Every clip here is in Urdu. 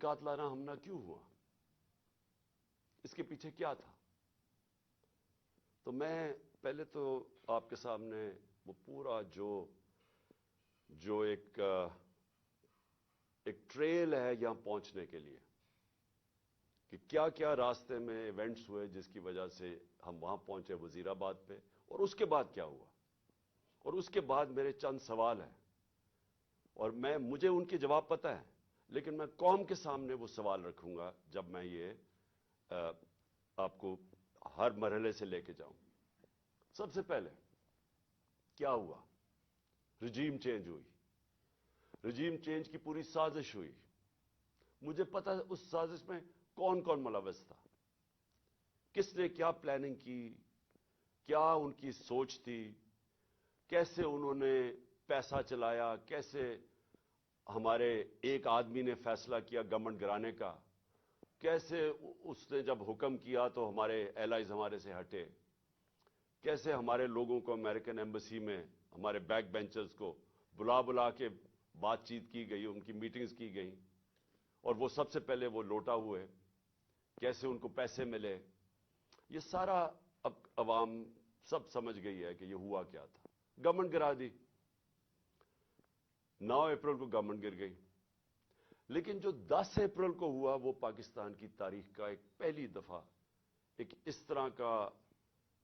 قاتلانہ حملہ کیوں ہوا؟ اس کے پیچھے کیا تھا؟ تو میں پہلے تو آپ کے سامنے وہ پورا جو ایک ٹریل ہے یہاں پہنچنے کے لیے کہ کیا کیا راستے میں ایونٹس ہوئے جس کی وجہ سے ہم وہاں پہنچے وزیر آباد پہ، اور اس کے بعد کیا ہوا، اور اس کے بعد میرے چند سوال ہیں، اور مجھے ان کے جواب پتہ ہے، لیکن میں قوم کے سامنے وہ سوال رکھوں گا جب میں یہ آپ کو ہر مرحلے سے لے کے جاؤں۔ سب سے پہلے کیا ہوا؟ رجیم چینج ہوئی، رجیم چینج کی پوری سازش ہوئی۔ مجھے پتا اس سازش میں کون کون ملوث تھا، کس نے کیا پلاننگ کی، کیا ان کی سوچ تھی، کیسے انہوں نے پیسہ چلایا، کیسے ہمارے ایک آدمی نے فیصلہ کیا گورنمنٹ گرانے کا، کیسے اس نے جب حکم کیا تو ہمارے ایلائز ہمارے سے ہٹے، کیسے ہمارے لوگوں کو امریکن ایمبیسی میں ہمارے بیک بینچرز کو بلا کے بات چیت کی گئی، ان کی میٹنگز کی گئیں، اور وہ سب سے پہلے وہ لوٹا ہوئے، کیسے ان کو پیسے ملے، یہ سارا اب عوام سب سمجھ گئی ہے کہ یہ ہوا کیا تھا۔ گورنمنٹ گرا دی، 9 اپریل کو گورنمنٹ گر گئی، لیکن جو 10 اپریل کو ہوا وہ پاکستان کی تاریخ کا ایک پہلی دفعہ ایک اس طرح کا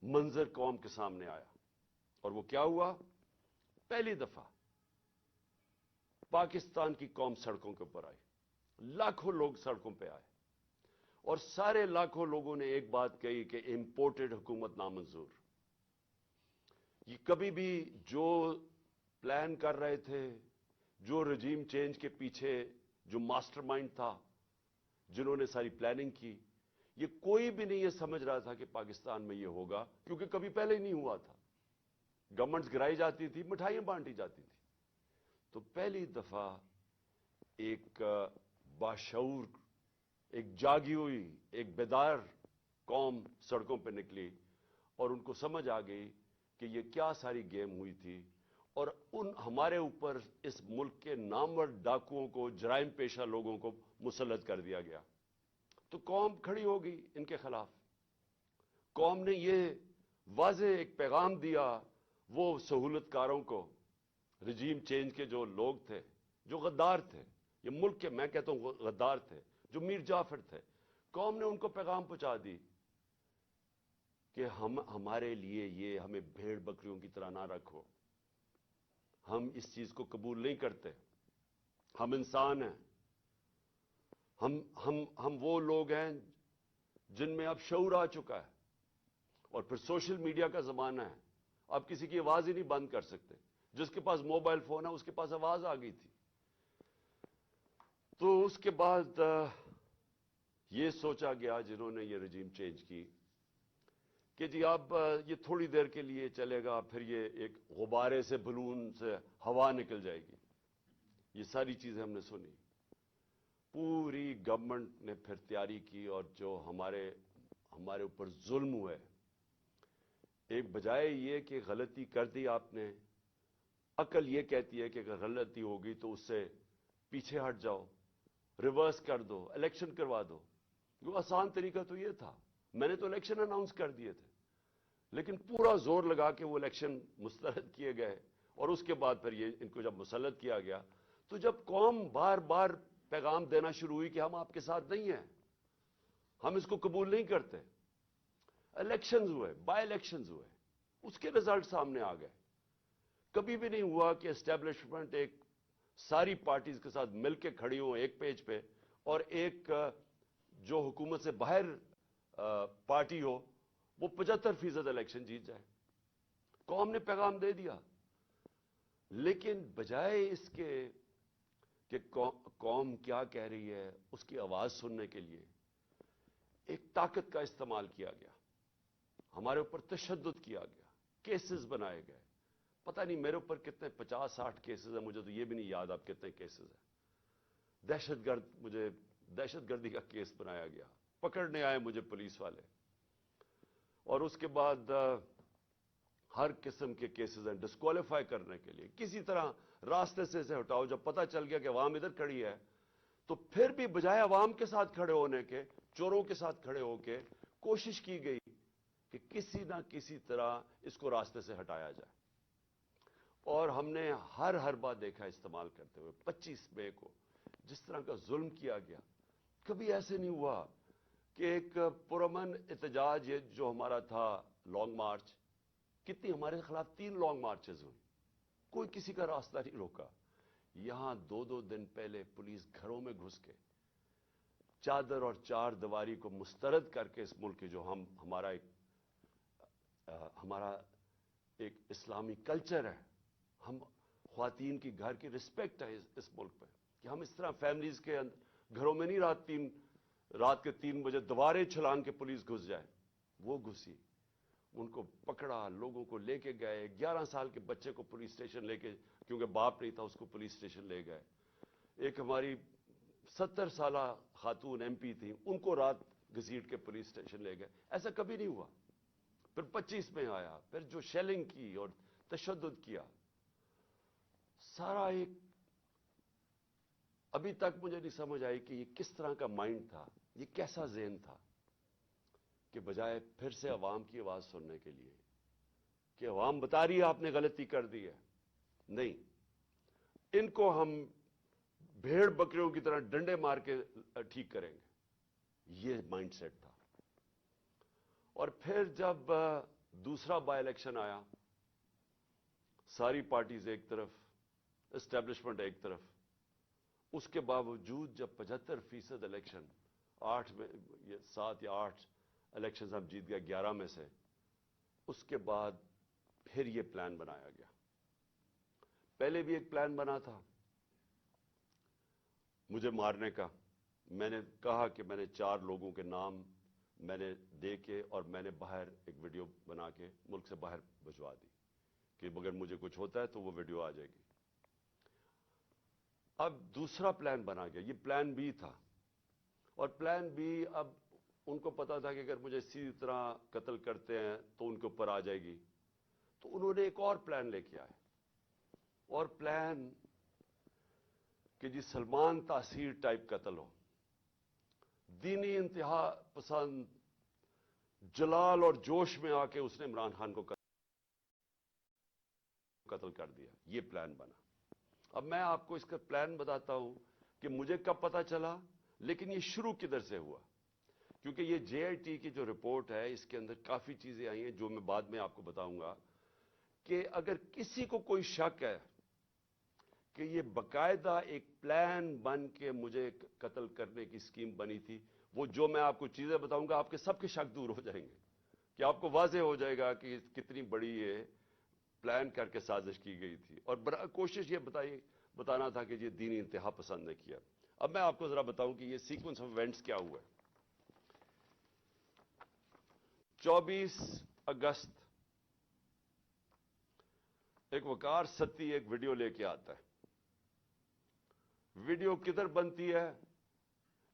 منظر قوم کے سامنے آیا، اور وہ کیا ہوا؟ پہلی دفعہ پاکستان کی قوم سڑکوں کے اوپر آئی، لاکھوں لوگ سڑکوں پہ آئے، اور سارے لاکھوں لوگوں نے ایک بات کہی کہ امپورٹڈ حکومت نامنظور۔ یہ کبھی بھی جو پلان کر رہے تھے، جو رجیم چینج کے پیچھے جو ماسٹر مائنڈ تھا، جنہوں نے ساری پلاننگ کی، یہ کوئی بھی نہیں یہ سمجھ رہا تھا کہ پاکستان میں یہ ہوگا، کیونکہ کبھی پہلے ہی نہیں ہوا تھا۔ گورنمنٹس گرائی جاتی تھی، مٹھائیاں بانٹی جاتی تھی، تو پہلی دفعہ ایک باشعور، ایک جاگی ہوئی، ایک بیدار قوم سڑکوں پہ نکلی، اور ان کو سمجھ آ گئی کہ یہ کیا ساری گیم ہوئی تھی، اور ہمارے اوپر اس ملک کے نامور ڈاکوؤں کو، جرائم پیشہ لوگوں کو مسلط کر دیا گیا۔ تو قوم کھڑی ہو گئی ان کے خلاف۔ قوم نے یہ واضح ایک پیغام دیا وہ سہولت کاروں کو، رجیم چینج کے جو لوگ تھے، جو غدار تھے، یہ ملک کے میں کہتا ہوں غدار تھے، جو میر جعفر تھے، قوم نے ان کو پیغام پہنچا دی کہ ہمارے لیے یہ ہمیں بھیڑ بکریوں کی طرح نہ رکھو، ہم اس چیز کو قبول نہیں کرتے، ہم انسان ہیں، ہم وہ لوگ ہیں جن میں اب شعور آ چکا ہے، اور پھر سوشل میڈیا کا زمانہ ہے، آپ کسی کی آواز ہی نہیں بند کر سکتے، جس کے پاس موبائل فون ہے اس کے پاس آواز آ گئی تھی۔ تو اس کے بعد یہ سوچا گیا جنہوں نے یہ رجیم چینج کی کہ جی اب یہ تھوڑی دیر کے لیے چلے گا، پھر یہ ایک غبارے سے بلون سے ہوا نکل جائے گی۔ یہ ساری چیزیں ہم نے سنی، پوری گورنمنٹ نے پھر تیاری کی، اور جو ہمارے اوپر ظلم ہوئے، ایک بجائے یہ کہ غلطی کر دی آپ نے، عقل یہ کہتی ہے کہ اگر غلطی ہوگی تو اس سے پیچھے ہٹ جاؤ، ریورس کر دو، الیکشن کروا دو۔ وہ آسان طریقہ تو یہ تھا، میں نے تو الیکشن اناؤنس کر دیے تھے، لیکن پورا زور لگا کے وہ الیکشن مسترد کیے گئے، اور اس کے بعد پھر یہ ان کو جب مسلط کیا گیا، تو جب قوم بار بار پیغام دینا شروع ہوئی کہ ہم آپ کے ساتھ نہیں ہیں، ہم اس کو قبول نہیں کرتے، الیکشنز ہوئے، بائی الیکشنز ہوئے، اس کے رزلٹ سامنے آ گئے۔ کبھی بھی نہیں ہوا کہ اسٹیبلشمنٹ ایک ساری پارٹیز کے ساتھ مل کے کھڑی ہوں ایک پیج پہ، اور ایک جو حکومت سے باہر پارٹی ہو وہ 75% الیکشن جیت جائے۔ قوم نے پیغام دے دیا، لیکن بجائے اس کے کہ قوم کیا کہہ رہی ہے اس کی آواز سننے کے لیے، ایک طاقت کا استعمال کیا گیا، ہمارے اوپر تشدد کیا گیا، کیسز بنائے گئے۔ پتہ نہیں میرے اوپر کتنے 50-60 کیسز ہیں، مجھے تو یہ بھی نہیں یاد اب کتنے کیسز ہیں۔ مجھے دہشت گردی کا کیس بنایا گیا، پکڑنے آئے مجھے پولیس والے، اور اس کے بعد ہر قسم کے کیسز ہیں ڈسکوالیفائی کرنے کے لیے، کسی طرح راستے سے ہٹاؤ۔ جب پتہ چل گیا کہ عوام ادھر کھڑی ہے تو پھر بھی بجائے عوام کے ساتھ کھڑے ہونے کے, چوروں کے ساتھ کھڑے ہو کے کوشش کی گئی کہ کسی نہ کسی طرح اس کو راستے سے ہٹایا جائے. اور ہم نے ہر بات دیکھا استعمال کرتے ہوئے. 25 مئی کو جس طرح کا ظلم کیا گیا, کبھی ایسے نہیں ہوا کہ ایک پرامن احتجاج یہ جو ہمارا تھا لانگ مارچ, کتنی ہمارے خلاف 3 لانگ مارچز ہوئی, کوئی کسی کا راستہ نہیں روکا. یہاں 2 دن پہلے پولیس گھروں میں گھس کے چادر اور چار دیواری کو مسترد کر کے اس ملک کے جو ہمارا ایک اسلامی کلچر ہے, ہم خواتین کی گھر کی رسپیکٹ ہے اس ملک پہ, کہ ہم اس طرح فیملیز کے گھروں میں نہیں رات کے 3 بجے دوبارے چھلانگ کے پولیس گھس جائے. وہ گھسی, ان کو پکڑا, لوگوں کو لے کے گئے. 11 سال کے بچے کو پولیس اسٹیشن لے کے, کیونکہ باپ نہیں تھا, اس کو پولیس اسٹیشن لے گئے. ایک ہماری 70 سالہ خاتون ایم پی تھی, ان کو رات گھسیٹ کے پولیس اسٹیشن لے گئے. ایسا کبھی نہیں ہوا. پھر 25 میں آیا, پھر جو شیلنگ کی اور تشدد کیا, سارا ایک ابھی تک مجھے نہیں سمجھ آئی کہ یہ کس طرح کا مائنڈ تھا, یہ کیسا ذہن تھا کہ بجائے پھر سے عوام کی آواز سننے کے لیے کہ عوام بتا رہی ہے آپ نے غلطی کر دی ہے, نہیں, ان کو ہم بھیڑ بکریوں کی طرح ڈنڈے مار کے ٹھیک کریں گے, یہ مائنڈ سیٹ تھا. اور پھر جب دوسرا بائی الیکشن آیا, ساری پارٹیز ایک طرف, اسٹیبلشمنٹ ایک طرف, اس کے باوجود جب 75% الیکشن 7 یا 8 الیکشن ہم جیت گئے 11 میں سے, اس کے بعد پھر یہ پلان بنایا گیا. پہلے بھی ایک پلان بنا تھا مجھے مارنے کا. میں نے کہا کہ میں نے 4 لوگوں کے نام میں نے دے کے اور میں نے باہر ایک ویڈیو بنا کے ملک سے باہر بھجوا دی کہ مگر مجھے کچھ ہوتا ہے تو وہ ویڈیو آ جائے گی. اب دوسرا پلان بنا گیا, یہ پلان بی تھا. اور پلان بی, اب ان کو پتا تھا کہ اگر مجھے اسی طرح قتل کرتے ہیں تو ان کے اوپر آ جائے گی, تو انہوں نے ایک اور پلان لے کے آئے. اور پلان کہ جی سلمان تاثیر ٹائپ قتل ہو, دینی انتہا پسند جلال اور جوش میں آ کے اس نے عمران خان کو قتل کر دیا. یہ پلان بنا. اب میں آپ کو اس کا پلان بتاتا ہوں کہ مجھے کب پتا چلا, لیکن یہ شروع کدھر سے ہوا. کیونکہ یہ جے آئی ٹی کی جو رپورٹ ہے اس کے اندر کافی چیزیں آئی ہیں جو میں بعد میں آپ کو بتاؤں گا, کہ اگر کسی کو کوئی شک ہے کہ یہ باقاعدہ ایک پلان بن کے مجھے قتل کرنے کی اسکیم بنی تھی, وہ جو میں آپ کو چیزیں بتاؤں گا آپ کے سب کے شک دور ہو جائیں گے, کہ آپ کو واضح ہو جائے گا کہ کتنی بڑی یہ پلان کر کے سازش کی گئی تھی. اور کوشش یہ بتانا تھا کہ یہ دینی انتہا پسند نے کیا. اب میں آپ کو ذرا بتاؤں کہ یہ سیکوینس آف ایونٹس کیا ہوا ہے. 24 اگست ایک وقار ستی ایک ویڈیو لے کے آتا ہے. ویڈیو کدھر بنتی ہے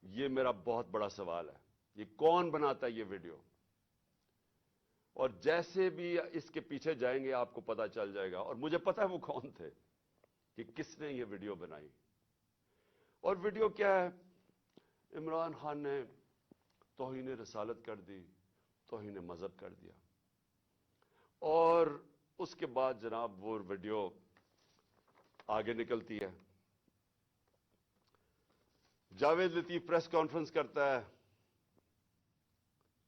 یہ میرا بہت بڑا سوال ہے. یہ کون بناتا ہے یہ ویڈیو؟ اور جیسے بھی اس کے پیچھے جائیں گے آپ کو پتا چل جائے گا, اور مجھے پتا ہے وہ کون تھے, کہ کس نے یہ ویڈیو بنائی. اور ویڈیو کیا ہے؟ عمران خان نے توہین رسالت کر دی, توہین مذہب کر دیا. اور اس کے بعد جناب وہ ویڈیو آگے نکلتی ہے. جاوید لطیف پریس کانفرنس کرتا ہے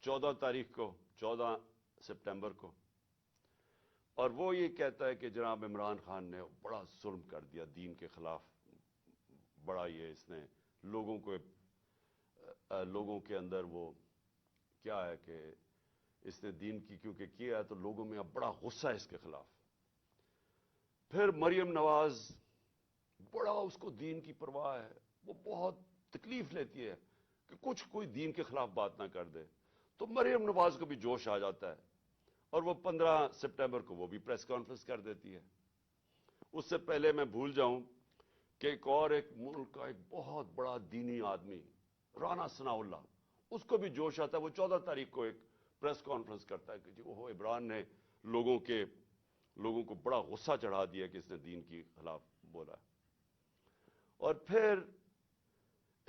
14 تاریخ کو, 14 سپٹمبر کو, اور وہ یہ کہتا ہے کہ جناب عمران خان نے بڑا ظلم کر دیا دین کے خلاف. بڑا یہ اس نے لوگوں کے اندر وہ کیا ہے کہ اس نے دین کی کیونکہ کیا ہے تو لوگوں میں اب بڑا غصہ ہے اس کے خلاف. پھر مریم نواز, بڑا اس کو دین کی پرواہ ہے, وہ بہت تکلیف لیتی ہے کہ کوئی دین کے خلاف بات نہ کر دے. تو مریم نواز کو بھی جوش آ جاتا ہے اور وہ 15 سپٹمبر کو وہ بھی پریس کانفرنس کر دیتی ہے. اس سے پہلے میں بھول جاؤں کہ ایک ملک کا ایک بہت بڑا دینی آدمی رانا ثناء اللہ, اس کو بھی جوش آتا ہے. وہ 14 تاریخ کو ایک پریس کانفرنس کرتا ہے کہ جی وہ عمران نے لوگوں کو بڑا غصہ چڑھا دیا کہ اس نے دین کے خلاف بولا. اور پھر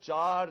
4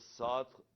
7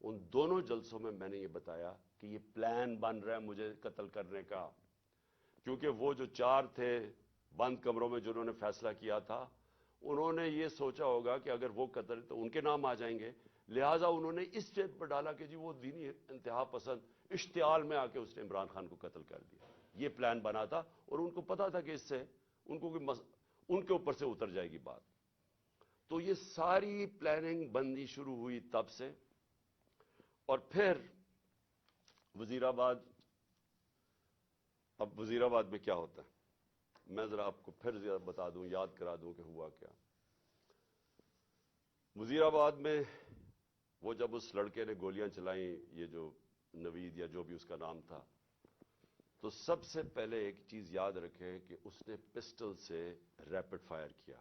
ان دونوں جلسوں میں میں نے یہ بتایا کہ یہ پلان بن رہا ہے مجھے قتل کرنے کا، کیونکہ وہ جو 4 تھے بند کمروں میں جنہوں نے فیصلہ کیا تھا، انہوں نے یہ سوچا ہوگا کہ اگر وہ قتل تو ان کے نام آ جائیں گے، لہٰذا انہوں نے اس اسٹیپ پر ڈالا کہ جی وہ دینی انتہا پسند اشتعال میں آ کے اس نے عمران خان کو قتل کر دیا۔ یہ پلان بنا تھا اور ان کو پتا تھا کہ اس سے ان کے اوپر سے اتر جائے گی بات۔ تو یہ ساری پلاننگ بندی شروع ہوئی تب سے، اور پھر وزیر آباد، اب وزیر آباد میں کیا ہوتا ہے میں ذرا آپ کو پھر زیادہ بتا دوں، یاد کرا دوں کہ ہوا کیا۔ وزیر آباد میں وہ جب اس لڑکے نے گولیاں چلائیں، یہ جو نوید یا جو بھی اس کا نام تھا، تو سب سے پہلے ایک چیز یاد رکھیں کہ اس نے پسٹل سے ریپڈ فائر کیا۔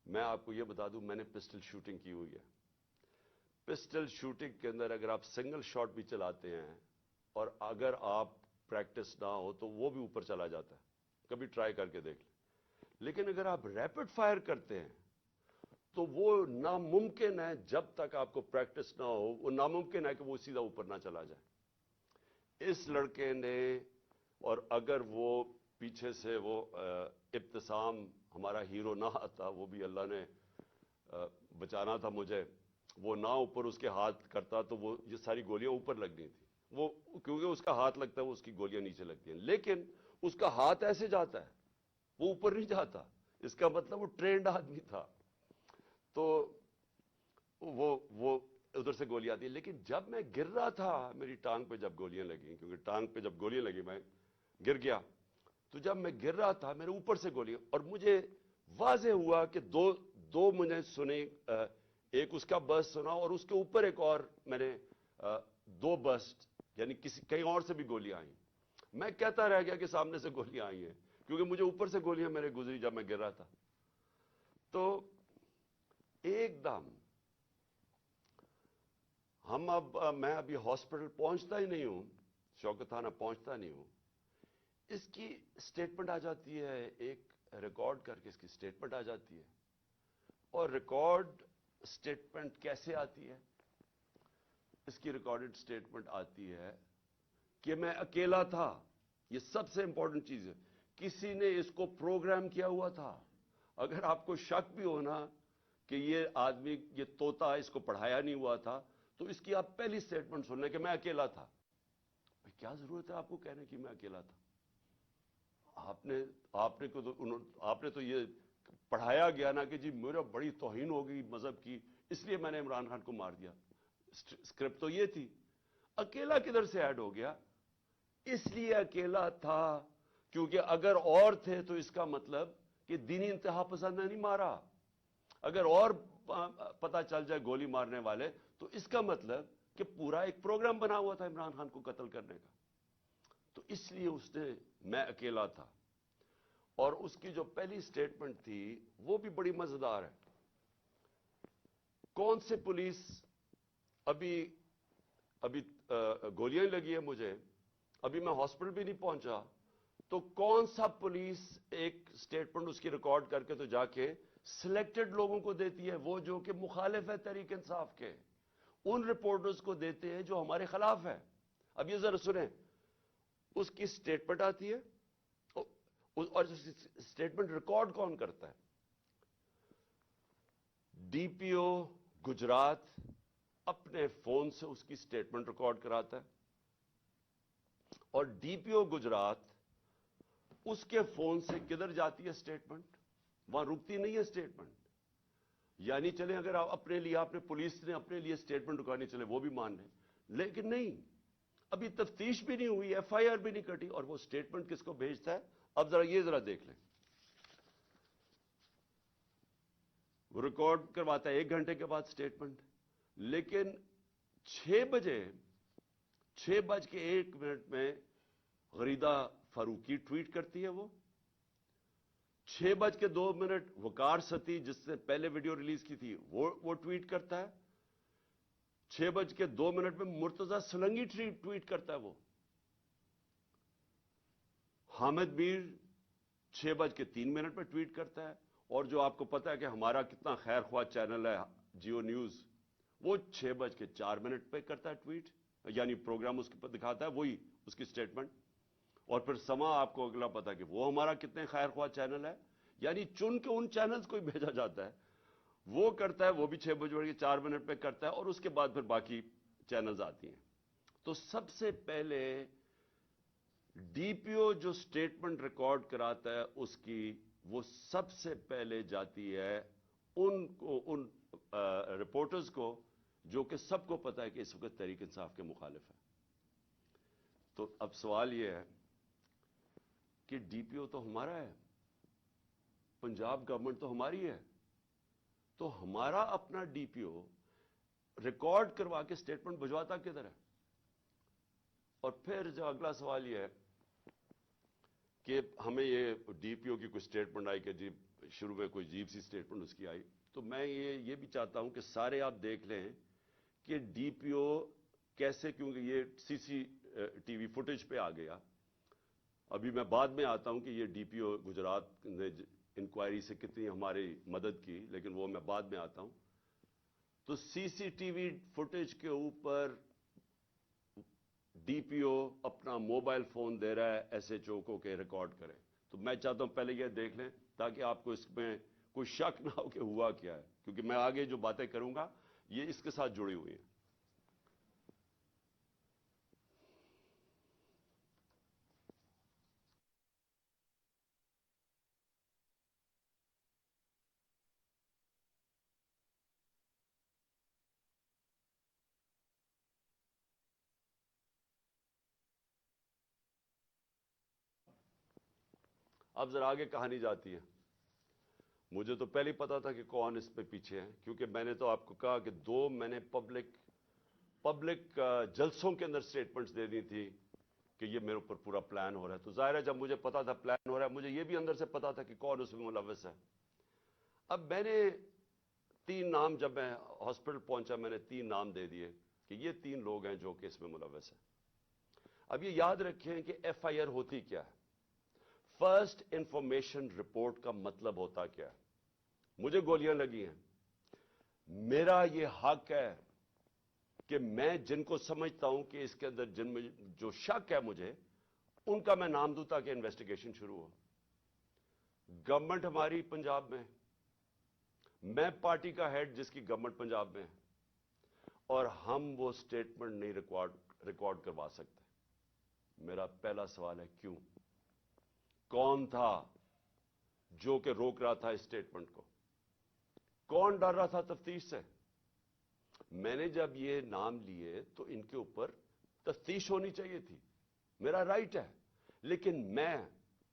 میں آپ کو یہ بتا دوں میں نے پسٹل شوٹنگ کی ہوئی ہے۔ پسٹل شوٹنگ کے اندر اگر آپ سنگل شاٹ بھی چلاتے ہیں اور اگر آپ پریکٹس نہ ہو تو وہ بھی اوپر چلا جاتا ہے، کبھی ٹرائی کر کے دیکھ لیں۔ لیکن اگر آپ ریپڈ فائر کرتے ہیں تو وہ ناممکن ہے، جب تک آپ کو پریکٹس نہ ہو وہ ناممکن ہے کہ وہ سیدھا اوپر نہ چلا جائے۔ اس لڑکے نے، اور اگر وہ پیچھے سے وہ ابتسام ہمارا ہیرو نہ آتا، وہ بھی اللہ نے بچانا تھا مجھے، وہ نہ اوپر اس کے ہاتھ کرتا تو وہ یہ ساری گولیاں اوپر لگنی تھی، وہ کیونکہ اس کا ہاتھ لگتا ہے وہ اس کی گولیاں نیچے لگتی ہیں، لیکن اس کا ہاتھ ایسے جاتا ہے وہ اوپر نہیں جاتا، اس کا مطلب وہ ٹرینڈ آدمی تھا، تو وہ ادھر سے گولی آتی ہے۔ لیکن جب میں گر رہا تھا، میری ٹانگ پہ جب گولیاں لگیں، کیونکہ ٹانگ پہ جب گولیاں لگی میں گر گیا، تو جب میں گر رہا تھا میرے اوپر سے گولیاں، اور مجھے واضح ہوا کہ دو مجھے سنے، ایک اس کا برسٹ سنا اور اس کے اوپر ایک اور میں نے 2 برسٹ، یعنی کہیں اور سے بھی گولیاں آئیں۔ میں کہتا رہ گیا کہ سامنے سے گولیاں آئی ہیں، کیونکہ مجھے اوپر سے گولیاں میرے گزری جب میں گر رہا تھا۔ تو ایک دم میں ابھی ہاسپٹل پہنچتا ہی نہیں ہوں، شوکت تھانہ پہنچتا نہیں ہوں، اس کی سٹیٹمنٹ آ جاتی ہے، ایک ریکارڈ کر کے اس کی سٹیٹمنٹ آ جاتی ہے۔ اور ریکارڈ سٹیٹمنٹ کیسے آتی ہے؟ اس کی ریکارڈڈ سٹیٹمنٹ آتی ہے کہ میں اکیلا تھا، یہ سب سے امپورٹنٹ چیز ہے، کسی نے اس کو پروگرام کیا ہوا تھا۔ اگر آپ کو شک بھی ہونا کہ یہ آدمی، یہ طوطا اس کو پڑھایا نہیں ہوا تھا، تو اس کی آپ پہلی سٹیٹمنٹ سن لیں کہ میں اکیلا تھا۔ کیا ضرورت ہے آپ کو کہنے کی میں اکیلا تھا؟ آپ نے تو یہ پڑھایا گیا نا کہ جی میرا بڑی توہین ہو گئی مذہب کی، اس لیے میں نے عمران خان کو مار دیا۔ اسکرپٹ تو یہ تھی۔ اکیلا کدھر سے ایڈ ہو گیا؟ اس لیے اکیلا تھا کیونکہ اگر اور تھے تو اس کا مطلب کہ دینی انتہا پسند نے نہیں مارا، اگر اور پتہ چل جائے گولی مارنے والے تو اس کا مطلب کہ پورا ایک پروگرام بنا ہوا تھا عمران خان کو قتل کرنے کا۔ تو اس لیے اس نے میں اکیلا تھا۔ اور اس کی جو پہلی سٹیٹمنٹ تھی وہ بھی بڑی مزیدار ہے۔ کون سے پولیس، ابھی گولیاں لگی ہیں مجھے، ابھی میں ہاسپٹل بھی نہیں پہنچا، تو کون سا پولیس ایک سٹیٹمنٹ اس کی ریکارڈ کر کے تو جا کے سلیکٹڈ لوگوں کو دیتی ہے، وہ جو کہ مخالف ہے تحریک انصاف کے، ان رپورٹرز کو دیتے ہیں جو ہمارے خلاف ہے۔ اب یہ ذرا سنیں، اس کی سٹیٹمنٹ آتی ہے اور سٹیٹمنٹ ریکارڈ کون کرتا ہے؟ ڈی پی او گجرات اپنے فون سے اس کی سٹیٹمنٹ ریکارڈ کراتا ہے، اور ڈی پی او گجرات اس کے فون سے کدھر جاتی ہے سٹیٹمنٹ؟ وہاں رکتی نہیں ہے سٹیٹمنٹ۔ یعنی چلیں اگر آپ اپنے لیے، آپ نے پولیس نے اپنے لیے سٹیٹمنٹ رکانی چلے وہ بھی مان لیں، لیکن نہیں، ابھی تفتیش بھی نہیں ہوئی، ایف آئی آر بھی نہیں کٹی، اور وہ سٹیٹمنٹ کس کو بھیجتا ہے؟ اب ذرا دیکھ لیں۔ وہ ریکارڈ کرواتا ہے 1 گھنٹے کے بعد سٹیٹمنٹ، لیکن 6:01 میں غریدہ فاروقی ٹویٹ کرتی ہے، وہ 6:02 وقار ستی جس نے پہلے ویڈیو ریلیز کی تھی وہ ٹویٹ کرتا ہے، 6:02 میں مرتضی سلنگی ٹویٹ کرتا ہے، وہ حامد میر 6:03 پہ ٹویٹ کرتا ہے، اور جو آپ کو پتا ہے کہ ہمارا کتنا خیر خواہ چینل ہے جیو نیوز، وہ 6:04 پہ کرتا ہے ٹویٹ، یعنی پروگرام اس پر دکھاتا ہے وہی اس کی سٹیٹمنٹ، اور پھر سما آپ کو اگلا پتا کہ وہ ہمارا کتنے خیر خواہ چینل ہے، یعنی چن کے ان چینلز کو ہی بھیجا جاتا ہے، وہ کرتا ہے، وہ بھی 6:04 پہ کرتا ہے، اور اس کے بعد پھر باقی چینلز آتی ہیں۔ تو سب سے پہلے ڈی پی او جو سٹیٹمنٹ ریکارڈ کراتا ہے اس کی، وہ سب سے پہلے جاتی ہے ان رپورٹرز کو جو کہ سب کو پتا ہے کہ اس وقت تحریک انصاف کے مخالف ہے۔ تو اب سوال یہ ہے کہ ڈی پی او تو ہمارا ہے، پنجاب گورنمنٹ تو ہماری ہے، تو ہمارا اپنا ڈی پی او ریکارڈ کروا کے سٹیٹمنٹ بھجواتا کدھر ہے؟ اور پھر جو اگلا سوال یہ ہے کہ ہمیں یہ ڈی پی او کی کوئی سٹیٹمنٹ آئی کہ جی شروع میں کوئی عجیب سی سٹیٹمنٹ اس کی آئی، تو میں یہ بھی چاہتا ہوں کہ سارے آپ دیکھ لیں کہ ڈی پی او کیسے، کیونکہ یہ سی سی ٹی وی فوٹیج پہ آ گیا، ابھی میں بعد میں آتا ہوں کہ یہ ڈی پی او گجرات نے انکوائری سے کتنی ہماری مدد کی، لیکن وہ میں بعد میں آتا ہوں۔ تو سی سی ٹی وی فوٹیج کے اوپر ڈی پی او اپنا موبائل فون دے رہا ہے ایس ایچ او کو کہ ریکارڈ کرے، تو میں چاہتا ہوں پہلے یہ دیکھ لیں تاکہ آپ کو اس میں کوئی شک نہ ہو کہ ہوا کیا ہے، کیونکہ میں آگے جو باتیں کروں گا یہ اس کے ساتھ جڑی ہوئی ہیں۔ اب ذرا آگے کہانی جاتی ہے۔ مجھے تو پہلے پتا تھا کہ کون اس پہ پیچھے ہے، کیونکہ میں نے تو آپ کو کہا کہ میں نے پبلک جلسوں کے اندر سٹیٹمنٹس دے دی تھی کہ یہ میرے اوپر پورا پلان ہو رہا ہے۔ تو ظاہر ہے جب مجھے پتا تھا پلان ہو رہا ہے، مجھے یہ بھی اندر سے پتا تھا کہ کون اس میں ملوث ہے۔ اب میں نے 3 نام، جب میں ہاسپٹل پہنچا میں نے 3 نام دے دیے کہ یہ 3 لوگ ہیں جو کہ اس میں ملوث ہیں۔ اب یہ یاد رکھیں کہ ایف آئی آر ہوتی کیا ہے، فرسٹ انفارمیشن رپورٹ کا مطلب ہوتا کیا ہے؟ مجھے گولیاں لگی ہیں، میرا یہ حق ہے کہ میں جن کو سمجھتا ہوں کہ اس کے اندر جن میں جو شک ہے مجھے، ان کا میں نام دوں تاکہ انویسٹیگیشن شروع ہو۔ گورنمنٹ ہماری پنجاب میں، میں پارٹی کا ہیڈ جس کی گورنمنٹ پنجاب میں ہے، اور ہم وہ سٹیٹمنٹ نہیں ریکارڈ کروا سکتے۔ میرا پہلا سوال ہے کیوں؟ کون تھا جو کہ روک رہا تھا اس سٹیٹمنٹ کو؟ کون ڈر رہا تھا تفتیش سے؟ میں نے جب یہ نام لیے تو ان کے اوپر تفتیش ہونی چاہیے تھی، میرا رائٹ ہے، لیکن میں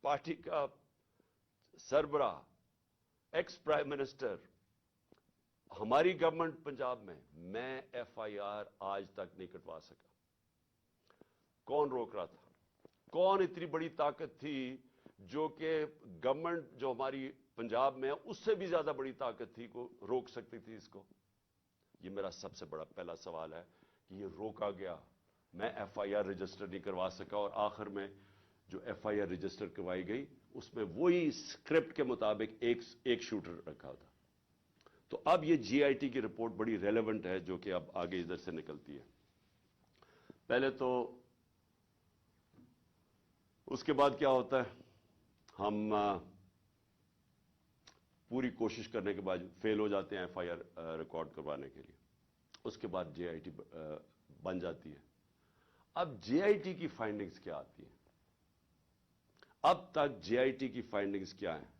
پارٹی کا سربراہ، ایکس پرائم منسٹر، ہماری گورنمنٹ پنجاب میں ایف آئی آر آج تک نہیں کٹوا سکا۔ کون روک رہا تھا؟ کون اتنی بڑی طاقت تھی جو کہ گورنمنٹ جو ہماری پنجاب میں ہے اس سے بھی زیادہ بڑی طاقت تھی کو روک سکتی تھی اس کو؟ یہ میرا سب سے بڑا پہلا سوال ہے کہ یہ روکا گیا، میں ایف آئی آر رجسٹر نہیں کروا سکا، اور آخر میں جو ایف آئی آر رجسٹر کروائی گئی اس میں وہی اسکرپٹ کے مطابق ایک شوٹر رکھا تھا۔ تو اب یہ جی آئی ٹی کی رپورٹ بڑی ریلیونٹ ہے جو کہ اب آگے ادھر سے نکلتی ہے۔ پہلے تو اس کے بعد کیا ہوتا ہے، ہم پوری کوشش کرنے کے بعد فیل ہو جاتے ہیں ایف آئی آر ریکارڈ کروانے کے لیے، اس کے بعد جے آئی ٹی بن جاتی ہے۔ اب جے آئی ٹی کی فائنڈنگز کیا آتی ہیں؟ اب تک جے آئی ٹی کی فائنڈنگز کیا ہیں؟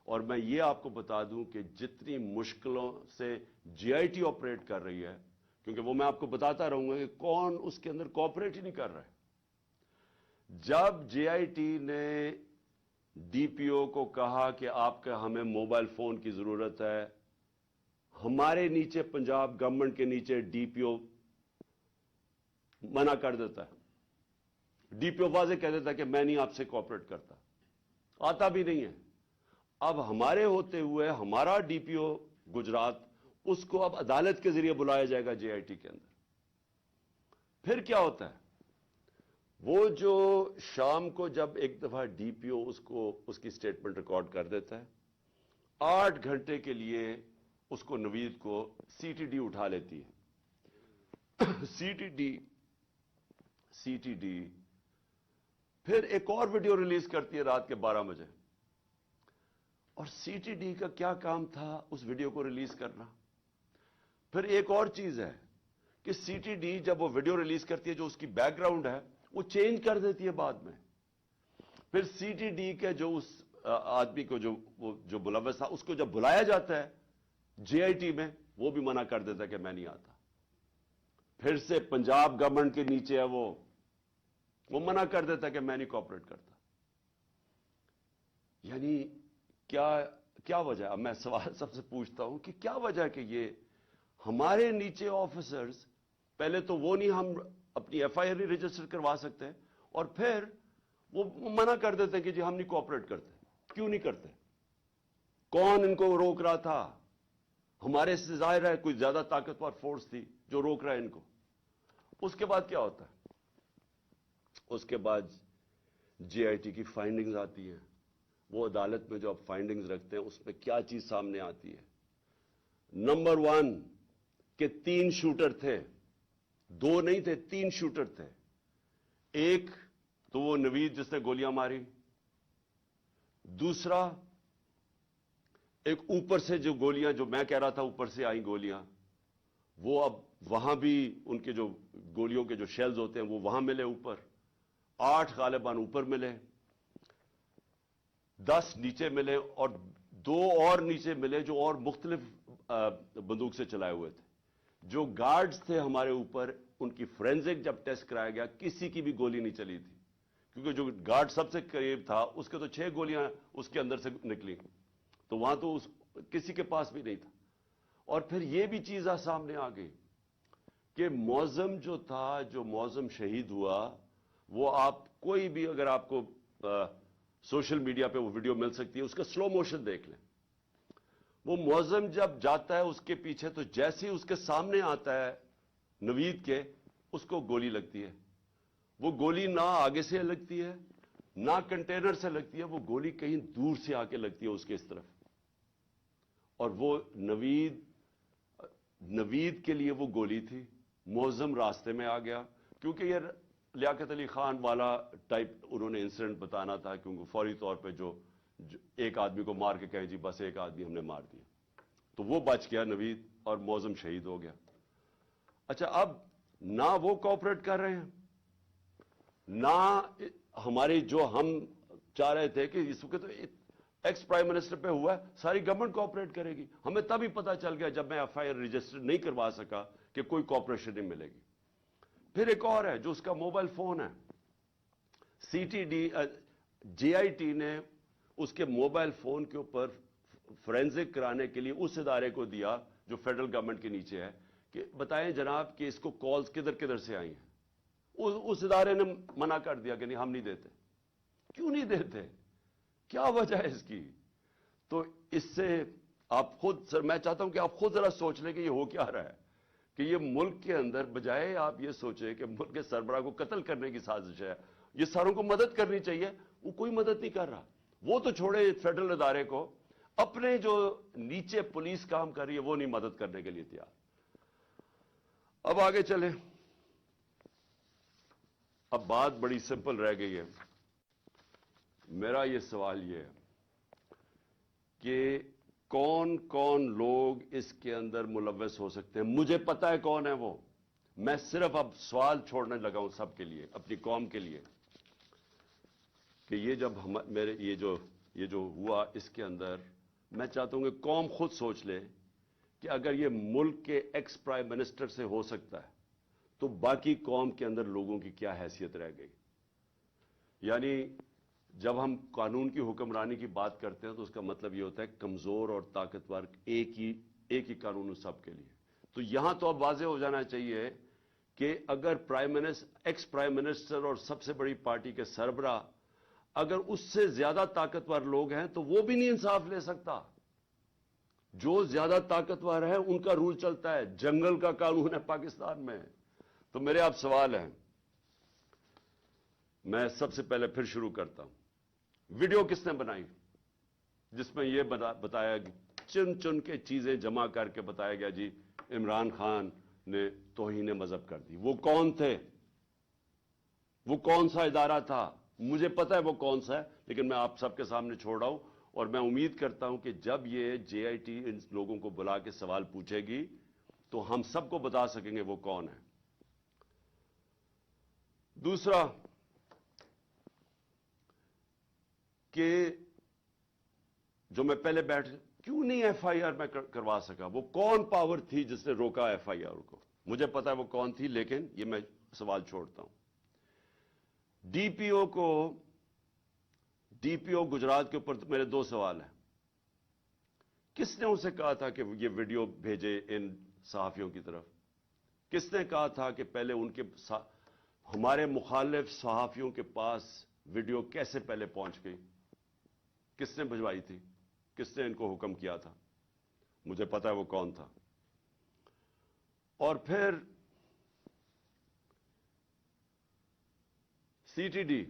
اور میں یہ آپ کو بتا دوں کہ جتنی مشکلوں سے جے آئی ٹی آپریٹ کر رہی ہے، کیونکہ وہ میں آپ کو بتاتا رہوں گا کہ کون اس کے اندر کوآپریٹ ہی نہیں کر رہا ہے۔ جب جے آئی ٹی نے ڈی پی او کو کہا کہ آپ کا ہمیں موبائل فون کی ضرورت ہے، ہمارے نیچے پنجاب گورنمنٹ کے نیچے ڈی پی او منع کر دیتا ہے، ڈی پی او واضح کہہ دیتا ہے کہ میں نہیں آپ سے کوآپریٹ کرتا، آتا بھی نہیں ہے۔ اب ہمارے ہوتے ہوئے ہمارا ڈی پی او گجرات، اس کو اب عدالت کے ذریعے بلایا جائے گا جے آئی ٹی کے اندر۔ پھر کیا ہوتا ہے؟ وہ جو شام کو جب ایک دفعہ ڈی پی او اس کی سٹیٹمنٹ ریکارڈ کر دیتا ہے، 8 گھنٹے کے لیے اس کو نوید کو سی ٹی ڈی اٹھا لیتی ہے. سی ٹی ڈی پھر ایک اور ویڈیو ریلیز کرتی ہے رات کے 12 بجے. اور سی ٹی ڈی کا کیا کام تھا اس ویڈیو کو ریلیز کرنا. پھر ایک اور چیز ہے کہ سی ٹی ڈی جب وہ ویڈیو ریلیز کرتی ہے جو اس کی بیک گراؤنڈ ہے وہ چینج کر دیتی ہے بعد میں. پھر سی ٹی ڈی کے جو اس آدمی کو جو ملوث تھا اس کو جب بلایا جاتا ہے جے آئی ٹی میں وہ بھی منع کر دیتا ہے کہ میں نہیں آتا. پھر سے پنجاب گورنمنٹ کے نیچے ہے وہ منع کر دیتا ہے کہ میں نہیں کوآپریٹ کرتا. یعنی کیا وجہ. اب میں سوال سب سے پوچھتا ہوں کہ کیا وجہ ہے کہ یہ ہمارے نیچے آفیسرز پہلے تو وہ نہیں ہم اپنی ایف آئی آر نہیں رجسٹر کروا سکتے اور پھر وہ منع کر دیتے کہ جی ہم نہیں کوآپریٹ کرتے. کیوں نہیں کرتے؟ کون ان کو روک رہا تھا؟ ہمارے سے ظاہر ہے کوئی زیادہ طاقتور فورس تھی جو روک رہا ہے ان کو. اس کے بعد کیا ہوتا ہے؟ اس کے بعد جے آئی ٹی کی فائنڈنگز آتی ہیں. وہ عدالت میں جو آپ فائنڈنگز رکھتے ہیں اس میں کیا چیز سامنے آتی ہے؟ نمبر 1 کہ 3 شوٹر تھے. 2 نہیں تھے، 3 شوٹر تھے. ایک تو وہ نوید جس نے گولیاں ماری. دوسرا ایک اوپر سے جو گولیاں جو میں کہہ رہا تھا اوپر سے آئیں گولیاں وہ اب وہاں بھی ان کے جو گولیوں کے جو شیلز ہوتے ہیں وہ وہاں ملے اوپر. 8 غالباً اوپر ملے، 10 نیچے ملے اور 2 اور نیچے ملے جو اور مختلف بندوق سے چلائے ہوئے تھے. جو گارڈز تھے ہمارے اوپر ان کی فورینزک جب ٹیسٹ کرایا گیا کسی کی بھی گولی نہیں چلی تھی کیونکہ جو گارڈ سب سے قریب تھا اس کے تو 6 گولیاں اس کے اندر سے نکلی تو وہاں تو کسی کے پاس بھی نہیں تھا. اور پھر یہ بھی چیز سامنے آ گئی کہ معظم جو تھا جو معظم شہید ہوا وہ آپ کوئی بھی اگر آپ کو سوشل میڈیا پہ وہ ویڈیو مل سکتی ہے اس کا سلو موشن دیکھ لیں. وہ معظم جب جاتا ہے اس کے پیچھے تو جیسے ہی اس کے سامنے آتا ہے نوید کے اس کو گولی لگتی ہے. وہ گولی نہ آگے سے لگتی ہے نہ کنٹینر سے لگتی ہے، وہ گولی کہیں دور سے آ کے لگتی ہے اس کے اس طرف. اور وہ نوید کے لیے وہ گولی تھی. معظم راستے میں آ گیا کیونکہ یہ لیاقت علی خان والا ٹائپ انہوں نے انسیڈنٹ بتانا تھا کیونکہ فوری طور پہ جو ایک آدمی کو مار کے کہیں جی بس ایک آدمی ہم نے مار دیا تو وہ بچ گیا نوید اور معظم شہید ہو گیا. اچھا اب نہ وہ کوآپریٹ کر رہے ہیں نہ ہماری جو ہم چاہ رہے تھے کہ اس وقت ایکس پرائم منسٹر پہ ہوا ہے ساری گورنمنٹ کوآپریٹ کرے گی. ہمیں تبھی پتا چل گیا جب میں ایف آئی آر رجسٹر نہیں کروا سکا کہ کوئی کوآپریشن نہیں ملے گی. پھر ایک اور ہے جو اس کا موبائل فون ہے. C T D J I T نے اس کے موبائل فون کے اوپر فورینزک کرانے کے لیے اس ادارے کو دیا جو فیڈرل گورنمنٹ کے نیچے ہے کہ بتائیں جناب کہ اس کو کالز کدھر کدھر سے آئی ہیں. اس ادارے نے منع کر دیا کہ نہیں ہم نہیں دیتے. کیوں نہیں دیتے؟ کیا وجہ ہے اس کی؟ تو اس سے آپ خود سر میں چاہتا ہوں کہ آپ خود ذرا سوچ لیں کہ یہ ہو کیا رہا ہے کہ یہ ملک کے اندر بجائے آپ یہ سوچیں کہ ملک کے سربراہ کو قتل کرنے کی سازش ہے یہ ساروں کو مدد کرنی چاہیے وہ کوئی مدد نہیں کر رہا. وہ تو چھوڑے فیڈرل ادارے کو اپنے جو نیچے پولیس کام کر رہی ہے وہ نہیں مدد کرنے کے لیے تیار. اب آگے چلیں. اب بات بڑی سمپل رہ گئی ہے. میرا یہ سوال یہ ہے کہ کون کون لوگ اس کے اندر ملوث ہو سکتے ہیں؟ مجھے پتا ہے کون ہے وہ. میں صرف اب سوال چھوڑنے لگا ہوں سب کے لیے اپنی قوم کے لیے کہ یہ جب یہ جو ہوا اس کے اندر میں چاہتا ہوں کہ قوم خود سوچ لے کہ اگر یہ ملک کے ایکس پرائم منسٹر سے ہو سکتا ہے تو باقی قوم کے اندر لوگوں کی کیا حیثیت رہ گئی. یعنی جب ہم قانون کی حکمرانی کی بات کرتے ہیں تو اس کا مطلب یہ ہوتا ہے کمزور اور طاقتور ایک ہی قانون سب کے لیے. تو یہاں تو اب واضح ہو جانا چاہیے کہ اگر ایکس پرائم منسٹر اور سب سے بڑی پارٹی کے سربراہ اگر اس سے زیادہ طاقتور لوگ ہیں تو وہ بھی نہیں انصاف لے سکتا. جو زیادہ طاقتور ہے ان کا رول چلتا ہے. جنگل کا قانون ہے پاکستان میں. تو میرے آپ سوال ہیں. میں سب سے پہلے پھر شروع کرتا ہوں. ویڈیو کس نے بنائی جس میں یہ بتایا چن چن کے چیزیں جمع کر کے بتایا گیا جی عمران خان نے توہین مذہب کر دی. وہ کون تھے؟ وہ کون سا ادارہ تھا؟ مجھے پتا ہے وہ کون سا ہے، لیکن میں آپ سب کے سامنے چھوڑ رہا ہوں، اور میں امید کرتا ہوں کہ جب یہ جے آئی ٹی ان لوگوں کو بلا کے سوال پوچھے گی تو ہم سب کو بتا سکیں گے وہ کون ہے. دوسرا کہ جو میں پہلے کیوں نہیں ایف آئی آر میں کروا سکا؟ وہ کون پاور تھی جس نے روکا ایف آئی آر کو؟ مجھے پتا ہے وہ کون تھی، لیکن یہ میں سوال چھوڑتا ہوں. ڈی پی او گجرات کے اوپر میرے دو سوال ہیں. کس نے اسے کہا تھا کہ یہ ویڈیو بھیجے ان صحافیوں کی طرف؟ کس نے کہا تھا کہ پہلے ان کے ہمارے مخالف صحافیوں کے پاس ویڈیو کیسے پہلے پہنچ گئی؟ کس نے بھجوائی تھی؟ کس نے ان کو حکم کیا تھا؟ مجھے پتا ہے وہ کون تھا. اور پھر سی ٹی ڈی،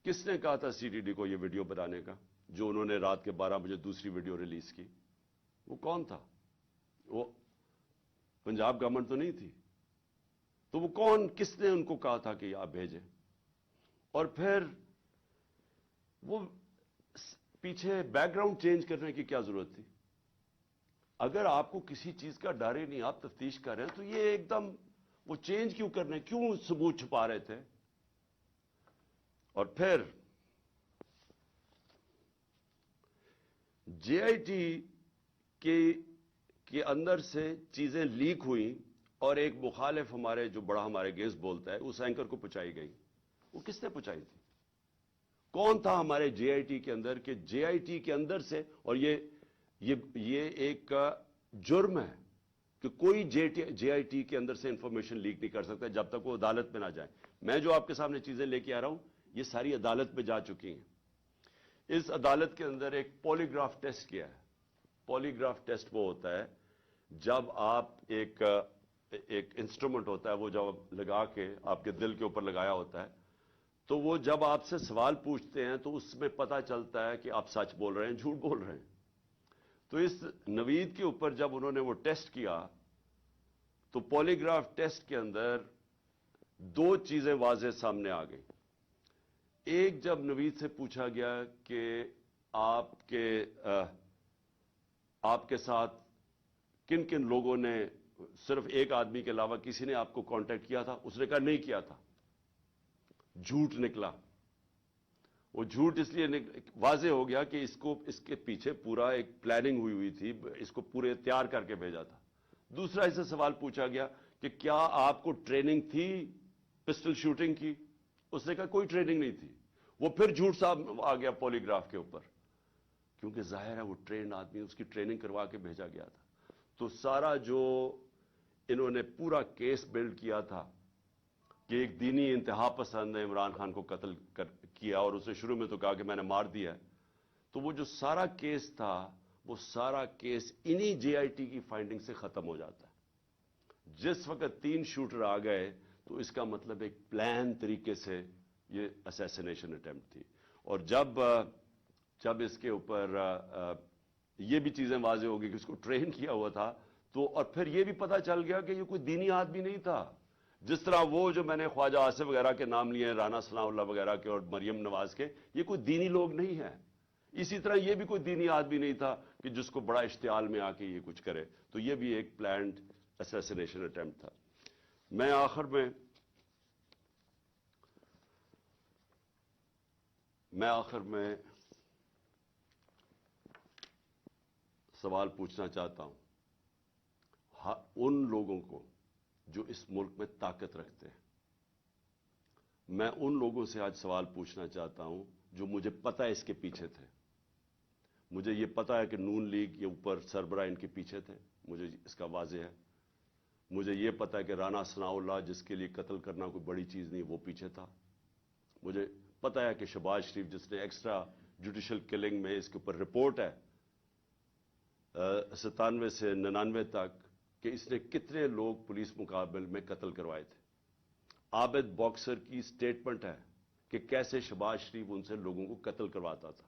کس نے کہا تھا سی ٹی ڈی کو یہ ویڈیو بنانے کا جو انہوں نے رات کے 12 بجے دوسری ویڈیو ریلیز کی؟ وہ کون تھا؟ وہ پنجاب گورنمنٹ تو نہیں تھی. تو وہ کون، کس نے ان کو کہا تھا کہ آپ بھیجیں؟ اور پھر وہ پیچھے بیک گراؤنڈ چینج کرنے کی کیا ضرورت تھی؟ اگر آپ کو کسی چیز کا ڈر ہی نہیں، آپ تفتیش کر رہے ہیں، تو یہ ایک دم وہ چینج کیوں کرنے، کیوں ثبوت چھپا رہے تھے؟ اور پھر جے آئی ٹی کے اندر سے چیزیں لیک ہوئیں اور ایک مخالف ہمارے جو بڑا ہمارے گیس بولتا ہے اس اینکر کو پہنچائی گئی. وہ کس نے پہنچائی تھی؟ کون تھا ہمارے جے آئی ٹی کے اندر کہ جے آئی ٹی کے اندر سے، اور یہ ایک جرم ہے کہ کوئی جے آئی ٹی کے اندر سے انفارمیشن لیک نہیں کر سکتا جب تک وہ عدالت میں نہ جائے. میں جو آپ کے سامنے چیزیں لے کے آ رہا ہوں یہ ساری عدالت میں جا چکی ہیں. اس عدالت کے اندر ایک پولی گراف ٹیسٹ کیا ہے. پولی گراف ٹیسٹ وہ ہوتا ہے جب آپ ایک انسٹرومنٹ ہوتا ہے وہ جب لگا کے آپ کے دل کے اوپر لگایا ہوتا ہے، تو وہ جب آپ سے سوال پوچھتے ہیں تو اس میں پتہ چلتا ہے کہ آپ سچ بول رہے ہیں جھوٹ بول رہے ہیں. تو اس نوید کے اوپر جب انہوں نے وہ ٹیسٹ کیا تو پولی گراف ٹیسٹ کے اندر دو چیزیں واضح سامنے آ گئیں. ایک، جب نوید سے پوچھا گیا کہ آپ کے ساتھ کن کن لوگوں نے، صرف ایک آدمی کے علاوہ کسی نے آپ کو کانٹیکٹ کیا تھا؟ اس نے کہا نہیں کیا تھا. جھوٹ نکلا. وہ جھوٹ اس لیے واضح ہو گیا کہ اس کے پیچھے پورا ایک پلاننگ ہوئی تھی، اس کو پورے تیار کر کے بھیجا تھا. دوسرا اسے سوال پوچھا گیا کہ کیا آپ کو ٹریننگ تھی پسٹل شوٹنگ کی؟ اس نے کہا کوئی ٹریننگ نہیں تھی. وہ پھر جھوٹ صاحب آ گیا پولی گراف کے اوپر، کیونکہ ظاہر ہے وہ ٹرینڈ آدمی، اس کی ٹریننگ کروا کے بھیجا گیا تھا. تو سارا جو انہوں نے پورا کیس بلڈ کیا تھا کہ ایک دینی انتہا پسند نے عمران خان کو قتل کیا، اور اسے شروع میں تو کہا کہ میں نے مار دیا، تو وہ جو سارا کیس تھا وہ سارا کیس انہی جے آئی ٹی کی فائنڈنگ سے ختم ہو جاتا ہے. جس وقت 3 شوٹر آ گئے تو اس کا مطلب ایک پلان طریقے سے یہ اسیسینیشن اٹیمپٹ تھی. اور جب اس کے اوپر یہ بھی چیزیں واضح ہو گئی کہ اس کو ٹرین کیا ہوا تھا، تو اور پھر یہ بھی پتہ چل گیا کہ یہ کوئی دینی آدمی نہیں تھا. جس طرح وہ جو میں نے خواجہ آصف وغیرہ کے نام لیے، رانا ثناء اللہ وغیرہ کے اور مریم نواز کے، یہ کوئی دینی لوگ نہیں ہیں. اسی طرح یہ بھی کوئی دینی آدمی نہیں تھا کہ جس کو بڑا اشتعال میں آ کے یہ کچھ کرے. تو یہ بھی ایک پلانڈ اسیسینیشن اٹیمپٹ تھا. میں آخر میں سوال پوچھنا چاہتا ہوں ان لوگوں کو جو اس ملک میں طاقت رکھتے ہیں. میں ان لوگوں سے آج سوال پوچھنا چاہتا ہوں جو مجھے پتہ ہے اس کے پیچھے تھے. مجھے یہ پتہ ہے کہ نون لیگ یہ اوپر سربراہ ان کے پیچھے تھے، مجھے اس کا واضح ہے. مجھے یہ پتہ ہے کہ رانا ثناء اللہ جس کے لیے قتل کرنا کوئی بڑی چیز نہیں، وہ پیچھے تھا. مجھے پتہ ہے کہ شہباز شریف جس نے ایکسٹرا جوڈیشل کلنگ میں، اس کے اوپر رپورٹ ہے 97 سے 99 تک کہ اس نے کتنے لوگ پولیس مقابل میں قتل کروائے تھے. عابد باکسر کی سٹیٹمنٹ ہے کہ کیسے شہباز شریف ان سے لوگوں کو قتل کرواتا تھا.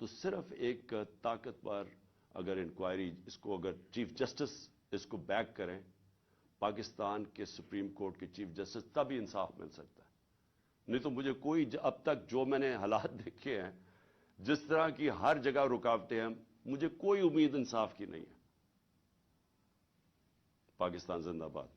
تو صرف ایک طاقتور اگر انکوائری اس کو اگر چیف جسٹس اس کو بیک کریں پاکستان کے سپریم کورٹ کے چیف جسٹس تب ہی انصاف مل سکتا ہے. نہیں تو مجھے کوئی اب تک جو میں نے حالات دیکھے ہیں جس طرح کی ہر جگہ رکاوٹیں ہیں مجھے کوئی امید انصاف کی نہیں ہے. پاکستان زندہ باد.